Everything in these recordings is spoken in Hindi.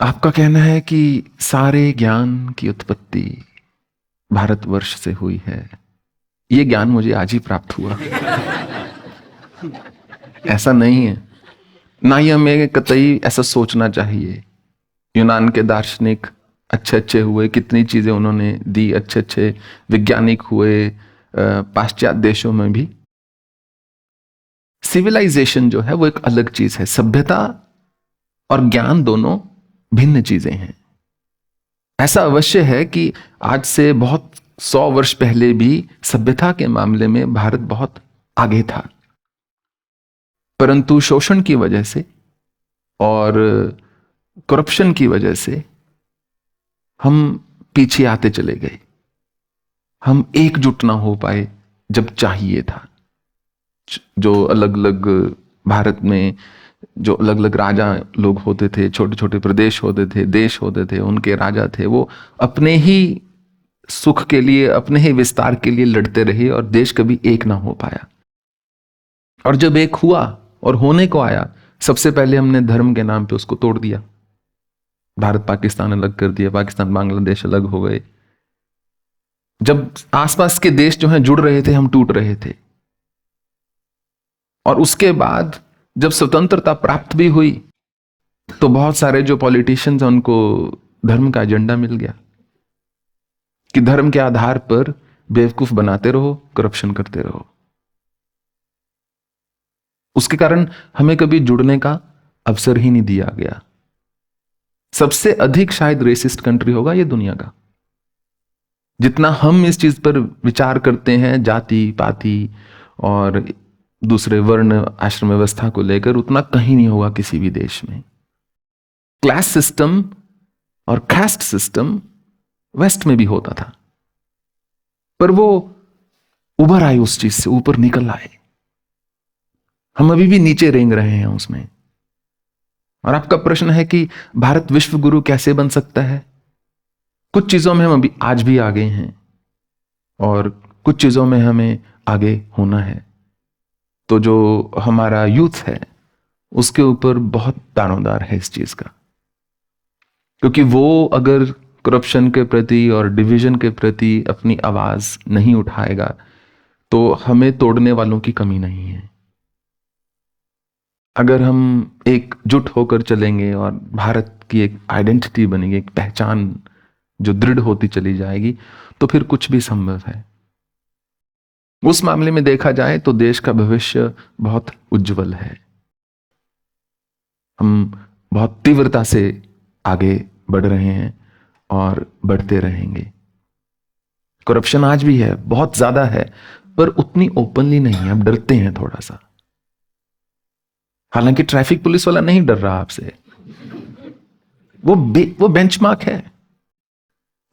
आपका कहना है कि सारे ज्ञान की उत्पत्ति भारतवर्ष से हुई है। ये ज्ञान मुझे आज ही प्राप्त हुआ। ऐसा नहीं है, ना ही हमें कतई ऐसा सोचना चाहिए। यूनान के दार्शनिक अच्छे अच्छे हुए, कितनी चीजें उन्होंने दी, अच्छे अच्छे वैज्ञानिक हुए पाश्चात्य देशों में भी। सिविलाइजेशन जो है वो एक अलग चीज है। सभ्यता और ज्ञान दोनों भिन्न चीजें हैं। ऐसा अवश्य है कि आज से बहुत 100 वर्ष पहले भी सभ्यता के मामले में भारत बहुत आगे था, परंतु शोषण की वजह से और करप्शन की वजह से हम पीछे आते चले गए। हम एकजुट ना हो पाए जब चाहिए था। जो अलग अलग भारत में जो अलग अलग राजा लोग होते थे, छोटे छोटे प्रदेश होते थे, देश होते थे, उनके राजा थे, वो अपने ही सुख के लिए, अपने ही विस्तार के लिए लड़ते रहे और देश कभी एक ना हो पाया। और जब एक हुआ और होने को आया, सबसे पहले हमने धर्म के नाम पे उसको तोड़ दिया। भारत पाकिस्तान अलग कर दिया, पाकिस्तान बांग्लादेश अलग हो गए। जब आसपास के देश जो हैं जुड़ रहे थे, हम टूट रहे थे। और उसके बाद जब स्वतंत्रता प्राप्त भी हुई तो बहुत सारे जो पॉलिटिशियंस हैं उनको धर्म का एजेंडा मिल गया कि धर्म के आधार पर बेवकूफ बनाते रहो, करप्शन करते रहो। उसके कारण हमें कभी जुड़ने का अवसर ही नहीं दिया गया। सबसे अधिक शायद रेसिस्ट कंट्री होगा ये दुनिया का। जितना हम इस चीज पर विचार करते हैं जाति पाति और दूसरे वर्ण आश्रम व्यवस्था को लेकर, उतना कहीं नहीं होगा किसी भी देश में। क्लास सिस्टम और कास्ट सिस्टम वेस्ट में भी होता था, पर वो उभर आए, उस चीज से ऊपर निकल आए। हम अभी भी नीचे रेंग रहे हैं उसमें। और आपका प्रश्न है कि भारत विश्व गुरु कैसे बन सकता है? कुछ चीजों में हम अभी आज भी आगे हैं और कुछ चीजों में हमें आगे होना है। तो जो हमारा यूथ है उसके ऊपर बहुत दारोमदार है इस चीज का, क्योंकि वो अगर करप्शन के प्रति और डिवीजन के प्रति अपनी आवाज नहीं उठाएगा तो हमें तोड़ने वालों की कमी नहीं है। अगर हम एकजुट होकर चलेंगे और भारत की एक आइडेंटिटी बनेगी, एक पहचान जो दृढ़ होती चली जाएगी, तो फिर कुछ भी संभव है। उस मामले में देखा जाए तो देश का भविष्य बहुत उज्जवल है। हम बहुत तीव्रता से आगे बढ़ रहे हैं और बढ़ते रहेंगे। करप्शन आज भी है, बहुत ज्यादा है, पर उतनी ओपनली नहीं है। अब डरते हैं थोड़ा सा। हालांकि ट्रैफिक पुलिस वाला नहीं डर रहा आपसे, वो बेंचमार्क है।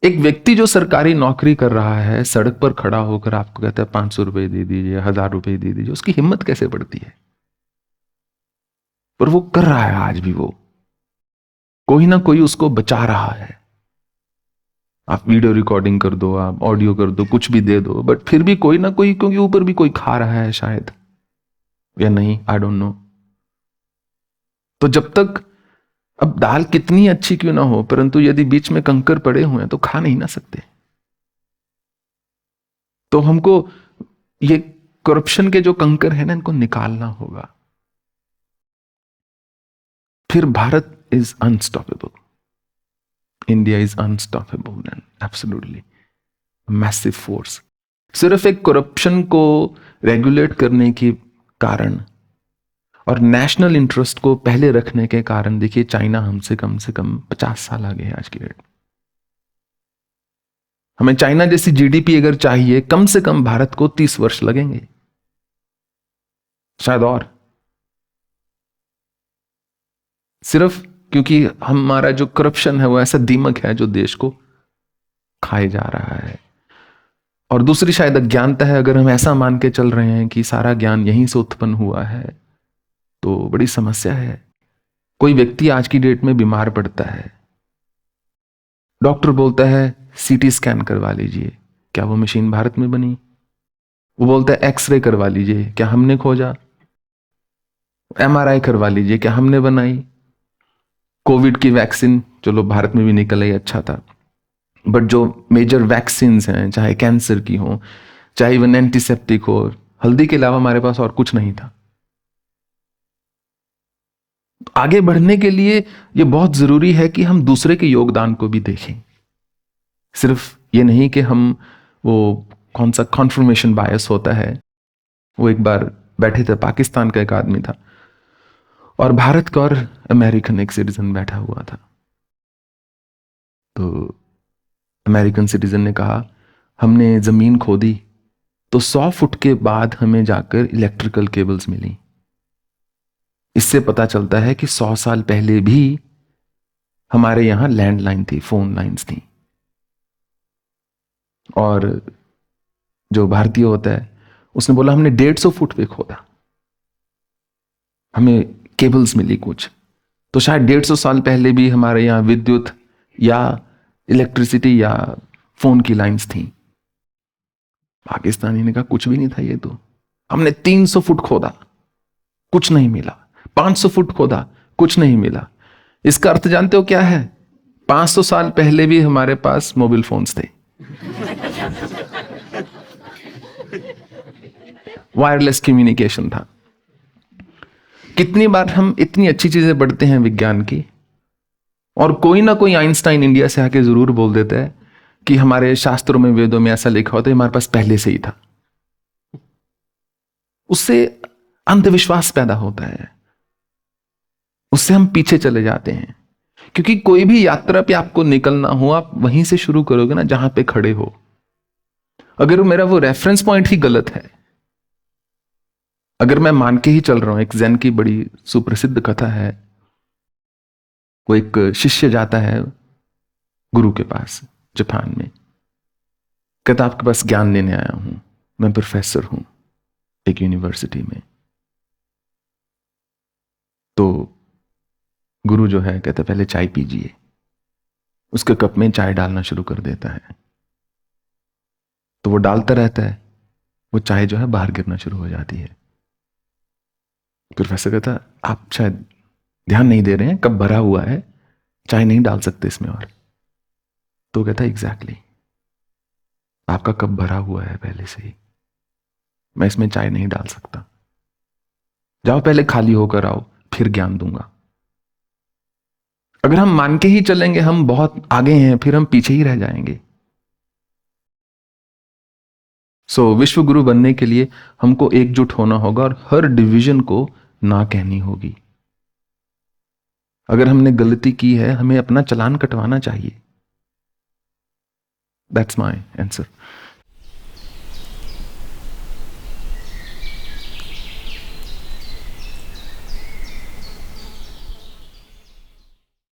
एक व्यक्ति जो सरकारी नौकरी कर रहा है, सड़क पर खड़ा होकर आपको कहता है 500 रुपए दे दीजिए, 1000 रुपए दे दीजिए, उसकी हिम्मत कैसे बढ़ती है? पर वो कर रहा है आज भी। वो कोई ना कोई उसको बचा रहा है। आप वीडियो रिकॉर्डिंग कर दो, आप ऑडियो कर दो, कुछ भी दे दो, बट फिर भी कोई ना कोई, क्योंकि ऊपर भी कोई खा रहा है शायद, या नहीं, आई डोंट नो। तो जब तक, अब दाल कितनी अच्छी क्यों ना हो, परंतु यदि बीच में कंकर पड़े हुए हैं तो खा नहीं ना सकते। तो हमको ये करप्शन के जो कंकर है ना, इनको निकालना होगा। फिर Bharat is unstoppable, India is unstoppable and absolutely massive force. सिर्फ एक करप्शन को रेगुलेट करने के कारण और नेशनल इंटरेस्ट को पहले रखने के कारण देखिए चाइना हमसे कम से कम 50 साल आगे है आज की डेट। हमें चाइना जैसी जीडीपी अगर चाहिए, कम से कम भारत को 30 वर्ष लगेंगे, शायद और। सिर्फ क्योंकि हमारा जो करप्शन है वो ऐसा दीमक है जो देश को खाए जा रहा है। और दूसरी शायद अज्ञानता है। अगर हम ऐसा मान के चल रहे हैं कि सारा ज्ञान यहीं से उत्पन्न हुआ है तो बड़ी समस्या है। कोई व्यक्ति आज की डेट में बीमार पड़ता है, डॉक्टर बोलता है सीटी स्कैन करवा लीजिए, क्या वो मशीन भारत में बनी? वो बोलता है एक्सरे करवा लीजिए, क्या हमने खोजा? एमआरआई करवा लीजिए, क्या हमने बनाई? कोविड की वैक्सीन चलो भारत में भी निकल आई, अच्छा था। बट जो मेजर वैक्सीन हैं, चाहे कैंसर की हो, चाहे इवन एंटीसेप्टिक हो, हल्दी के अलावा हमारे पास और कुछ नहीं था। आगे बढ़ने के लिए यह बहुत जरूरी है कि हम दूसरे के योगदान को भी देखें। सिर्फ ये नहीं कि हम वो कौन सा कॉन्फर्मेशन बायस होता है। वो एक बार बैठे थे, पाकिस्तान का एक आदमी था और भारत का और अमेरिकन एक सिटीजन बैठा हुआ था। तो अमेरिकन सिटीजन ने कहा, हमने जमीन खोदी तो 100 फुट के बाद हमें जाकर इलेक्ट्रिकल केबल्स मिली। इससे पता चलता है कि 100 साल पहले भी हमारे यहां लैंडलाइन थी, फोन लाइंस थी। और जो भारतीय होता है उसने बोला, हमने 150 फुट पे खोदा, हमें केबल्स मिली कुछ, तो शायद 150 साल पहले भी हमारे यहां विद्युत या इलेक्ट्रिसिटी या फोन की लाइंस थी। पाकिस्तानी ने कहा, कुछ भी नहीं था ये तो। हमने 300 फुट खोदा, कुछ नहीं मिला। 500 फुट खोदा, कुछ नहीं मिला। इसका अर्थ जानते हो क्या है? 500 साल पहले भी हमारे पास मोबाइल फोन्स थे, वायरलेस कम्युनिकेशन था। कितनी बार हम इतनी अच्छी चीजें पढ़ते हैं विज्ञान की, और कोई ना कोई आइंस्टाइन इंडिया से आके जरूर बोल देता है कि हमारे शास्त्रों में, वेदों में ऐसा लिखा होता है, हमारे पास पहले से ही था। उससे अंधविश्वास पैदा होता है, उससे हम पीछे चले जाते हैं। क्योंकि कोई भी यात्रा पे आपको निकलना हो, आप वहीं से शुरू करोगे ना जहां पे खड़े हो। अगर मेरा वो रेफरेंस पॉइंट ही गलत है, अगर मैं मान के ही चल रहा हूं, एक ज़ेन की बड़ी सुप्रसिद्ध कथा है। वो एक शिष्य जाता है गुरु के पास जापान में, कहता, आपके पास ज्ञान लेने आया हूं, मैं प्रोफेसर हूं एक यूनिवर्सिटी में। तो गुरु जो है कहता, पहले चाय पीजिए। उसके कप में चाय डालना शुरू कर देता है। तो वो डालता रहता है, वो चाय जो है बाहर गिरना शुरू हो जाती है। प्रोफेसर कहता, आप शायद ध्यान नहीं दे रहे हैं, कप भरा हुआ है, चाय नहीं डाल सकते इसमें और। तो कहता, एग्जैक्टली, आपका कप भरा हुआ है पहले से ही, मैं इसमें चाय नहीं डाल सकता। जाओ पहले खाली होकर आओ, फिर ज्ञान दूंगा। अगर हम मान के ही चलेंगे हम बहुत आगे हैं, फिर हम पीछे ही रह जाएंगे। विश्व गुरु बनने के लिए हमको एकजुट होना होगा और हर डिवीजन को ना कहनी होगी। अगर हमने गलती की है, हमें अपना चालान कटवाना चाहिए। That's my answer.